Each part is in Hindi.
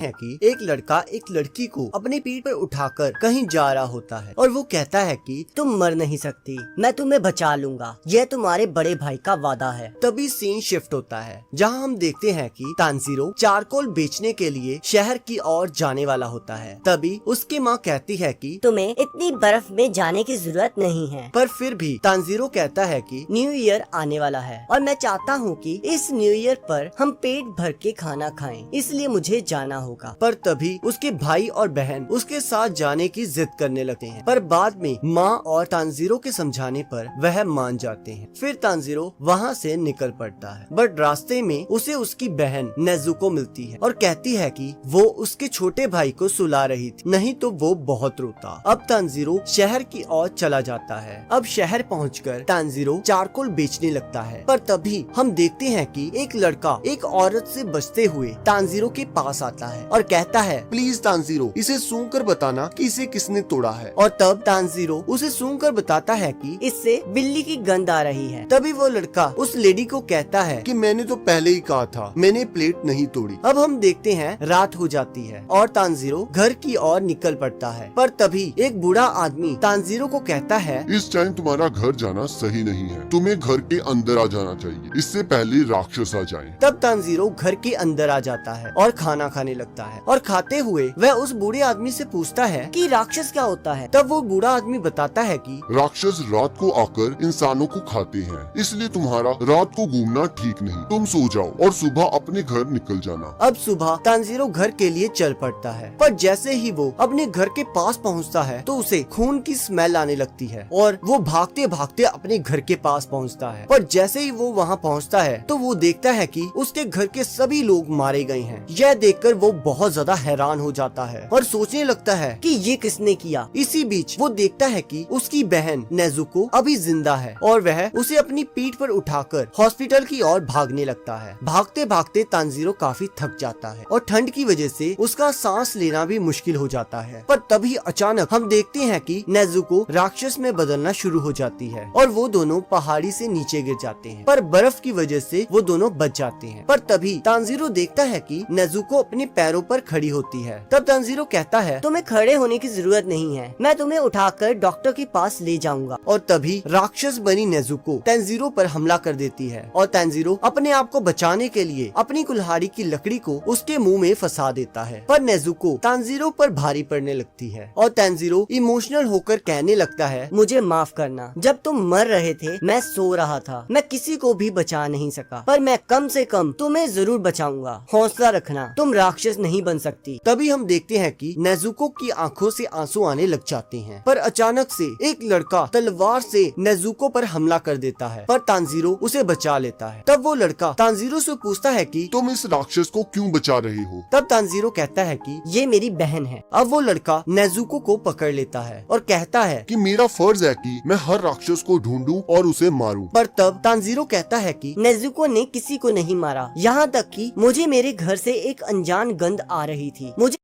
है कि एक लड़का एक लड़की को अपनी पीठ पर उठाकर कहीं जा रहा होता है और वो कहता है कि तुम मर नहीं सकती, मैं तुम्हें बचा लूंगा, यह तुम्हारे बड़े भाई का वादा है। तभी सीन शिफ्ट होता है जहां हम देखते हैं कि तानजीरो चारकोल बेचने के लिए शहर की ओर जाने वाला होता है। तभी उसकी माँ कहती है कि तुम्हें इतनी बर्फ में जाने की जरूरत नहीं है। पर फिर भी तानजीरो कहता है कि न्यू ईयर आने वाला है और मैं चाहता हूँ कि इस न्यू ईयर पर हम पेट भर के खाना खाएं, इसलिए मुझे जाना होगा। पर तभी उसके भाई और बहन उसके साथ जाने की जिद करने लगते हैं, पर बाद में माँ और तानजीरो के समझाने पर वह मान जाते हैं। फिर तानजीरो वहाँ से निकल पड़ता है, बट रास्ते में उसे उसकी बहन नेजुको मिलती है और कहती है कि वो उसके छोटे भाई को सुला रही थी, नहीं तो वो बहुत रोता। अब तानजीरो शहर की ओर चला जाता है। अब शहर पहुंचकर तानजीरो चारकोल बेचने लगता है, पर तभी हम देखते हैं कि एक लड़का एक औरत से बचते हुए तानजीरो के पास आता है और कहता है, प्लीज तानजीरो, इसे सूंघ कर बताना कि इसे किसने तोड़ा है। और तब तानजीरो उसे सूंघ कर बताता है कि इससे बिल्ली की गंध आ रही है। तभी वो लड़का उस लेडी को कहता है कि मैंने तो पहले ही कहा था, मैंने प्लेट नहीं तोड़ी। अब हम देखते हैं रात हो जाती है और तानजीरो घर की ओर निकल पड़ता है, पर तभी एक बूढ़ा आदमी तानजीरो को कहता है, इस टाइम तुम्हारा घर जाना सही नहीं है, तुम्हें घर के अंदर आ जाना चाहिए, इससे पहले राक्षस आ जाएं। तब तानजीरो घर के अंदर आ जाता है और खाना खाने लगता है और खाते हुए वह उस बूढ़े आदमी से पूछता है कि राक्षस क्या होता है। तब वो बूढ़ा आदमी बताता है कि राक्षस रात को आकर इंसानों को खाते हैं, इसलिए तुम्हारा रात को घूमना ठीक नहीं, तुम सो जाओ और सुबह अपने घर निकल जाना। अब सुबह तानजीरो घर के लिए चल पड़ता है, पर जैसे ही वो अपने घर के पास पहुंचता है तो उसे खून की स्मेल आने लगती है और वो भागते भागते अपने घर के पास पहुंचता है। पर जैसे ही वो वहां पहुंचता है तो वो देखता है कि उसके घर के सभी लोग मारे गए हैं। यह देखकर वो बहुत ज्यादा हैरान हो जाता है और सोचने लगता है कि ये किसने किया। इसी बीच वो देखता है कि उसकी बहन नेजुको अभी जिंदा है और वह उसे अपनी पीठ पर उठाकर हॉस्पिटल की ओर भागने लगता है। भागते भागते तानजीरो काफी थक जाता है और ठंड की वजह से उसका सांस लेना भी मुश्किल हो जाता है। पर तभी अचानक हम देखते हैं कि नेजुको राक्षस में बदलना शुरू हो जाती है और वो दोनों पहाड़ी से नीचे गिर जाते हैं, पर बर्फ की वजह से वो दोनों बच जाते हैं। पर तभी तानजीरो देखता है कि नेजुको अपने पैरों पर खड़ी होती है। तब तानजीरो कहता है, तुम्हें खड़े होने की जरूरत नहीं है, मैं तुम्हें उठाकर डॉक्टर के पास ले जाऊंगा। और तभी राक्षस बनी नेजुको तानजीरो पर हमला कर देती है और तानजीरो अपने आप को बचाने के लिए अपनी कुल्हाड़ी की लकड़ी को उसके मुंह में फंसा देता है। पर नेजुको तानजीरो पर भारी पड़ने लगती है और तानजीरो इमोशनल होकर कहने लगता है, मुझे माफ करना, जब तुम मर रहे थे मैं सो रहा था, मैं किसी को भी बचा नहीं सका, पर मैं कम से कम तुम्हें जरूर बचाऊंगा, हौसला रखना, तुम राक्षस नहीं बन सकती। तभी हम देखते हैं कि नेजुको की आंखों से आंसू आने लग जाते हैं, पर अचानक से एक लड़का तलवार से नेजुको पर हमला कर देता है, पर तानजीरो उसे बचा लेता है। तब वो लड़का तानजीरो से पूछता है कि तुम इस राक्षस को क्यों बचा रहे हो? तब तानजीरो कहता है कि ये मेरी बहन है। अब वो लड़का नेजुको को पकड़ लेता है और कहता है कि मेरा फर्ज है कि मैं हर राक्षस को ढूंढूं और उसे मारूं। पर तब तानजीरो कहता है कि नेजुको ने किसी को नहीं मारा, यहाँ तक कि मुझे मेरे घर से एक अनजान गंध आ रही थी, मुझे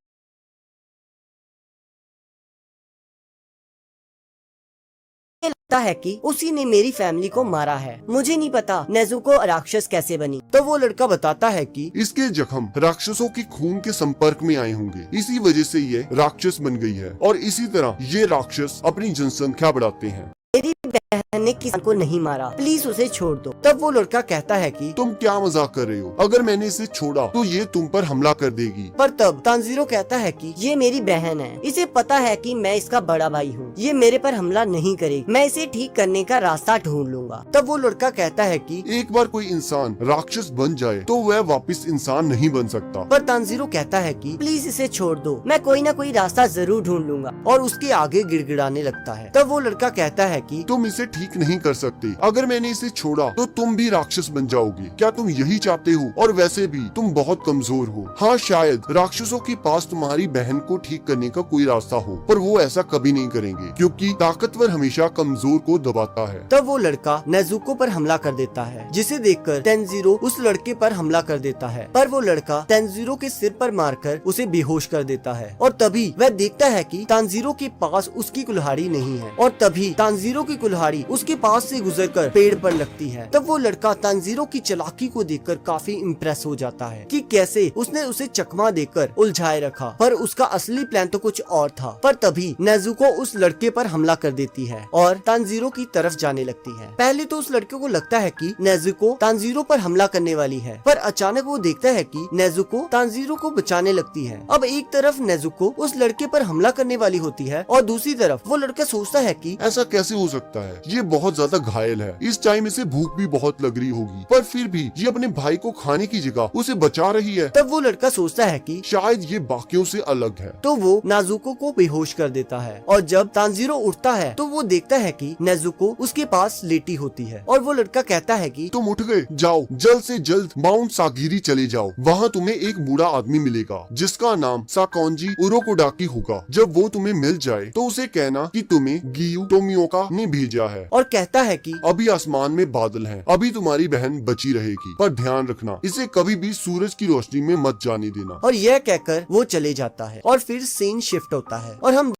लगता है कि उसी ने मेरी फैमिली को मारा है, मुझे नहीं पता नेजुको राक्षस कैसे बनी। तो वो लड़का बताता है कि इसके जख्म राक्षसों के खून के संपर्क में आए होंगे, इसी वजह से ये राक्षस बन गई है और इसी तरह ये राक्षस अपनी जनसंख्या बढ़ाते हैं। मेरी बहन ने किसी को नहीं मारा, प्लीज उसे छोड़ दो। तब वो लड़का कहता है कि तुम क्या मजाक कर रहे हो? अगर मैंने इसे छोड़ा तो ये तुम पर हमला कर देगी। पर तब तानजीरो कहता है कि ये मेरी बहन है, इसे पता है कि मैं इसका बड़ा भाई हूँ, ये मेरे पर हमला नहीं करेगी, मैं इसे ठीक करने का रास्ता ढूंढ लूंगा। तब वो लड़का कहता है कि एक बार कोई इंसान राक्षस बन जाए तो वह वापस इंसान नहीं बन सकता। पर तानजीरो कहता है कि प्लीज इसे छोड़ दो, मैं कोई ना कोई रास्ता जरूर ढूंढ लूंगा। और उसके आगे गिड़गिड़ाने लगता है। तब वो लड़का कहता है कि तुम इसे ठीक नहीं कर सकते, अगर मैंने इसे छोड़ा तो तुम भी राक्षस बन जाओगे, क्या तुम यही चाहते हो? और वैसे भी तुम बहुत कमजोर हो। हाँ, शायद राक्षसों के पास तुम्हारी बहन को ठीक करने का कोई रास्ता हो, पर वो ऐसा कभी नहीं करेंगे क्योंकि ताकतवर हमेशा कमजोर को दबाता है। तब वो लड़का नेजुको पर हमला कर देता है, जिसे देखकर तानजीरो उस लड़के पर हमला कर देता है, पर वो लड़का तानजीरो के सिर पर मारकर उसे बेहोश कर देता है। और तभी वह देखता है कि तानजीरो के पास उसकी कुल्हाड़ी नहीं है और तभी तानजीरो की कुल्हाड़ी उसके पास से गुजरकर पेड़ पर लगती है। तब वो लड़का तानजीरो की चालाकी को देखकर काफी इम्प्रेस हो जाता है कि कैसे उसने उसे चकमा देकर उलझाए रखा, पर उसका असली प्लान तो कुछ और था। पर तभी नेजुको उस लड़के पर हमला कर देती है और तानजीरो की तरफ जाने लगती है। पहले तो उस लड़के को लगता है कि नेजुको तानजीरो पर हमला करने वाली है, पर अचानक वो देखता है कि नेजुको तानजीरो को बचाने लगती है। अब एक तरफ नेजुको उस लड़के पर हमला करने वाली होती है और दूसरी तरफ वो लड़का सोचता है कि ऐसा कैसे हो सकता है, ये बहुत ज्यादा घायल है, इस टाइम इसे भूख भी बहुत लग रही होगी, पर फिर भी ये अपने भाई को खाने की जगह उसे बचा रही है। तब वो लड़का सोचता है कि शायद ये बाकियों से अलग है। तो वो नाजुको को बेहोश कर देता है और जब तानजीरो उठता है तो वो देखता है कि नेजुको उसके पास लेटी होती है और वो लड़का कहता है कि तुम उठ गए, जाओ जल्द से जल्द माउंट सागिरी चले जाओ, वहाँ तुम्हें एक बूढ़ा आदमी मिलेगा जिसका नाम साकोंजी उरोकोडाकी होगा। जब वो तुम्हें मिल जाए तो उसे कहना कि तुम्हें गियू टोमियोका ने भेजा है और कहता है कि अभी आसमान में बादल हैं, अभी तुम्हारी बहन बची रहेगी, पर ध्यान रखना इसे कभी भी सूरज की रोशनी में मत जाने देना। और यह कहकर वो चले जाता है और फिर सीन शिफ्ट होता है और हम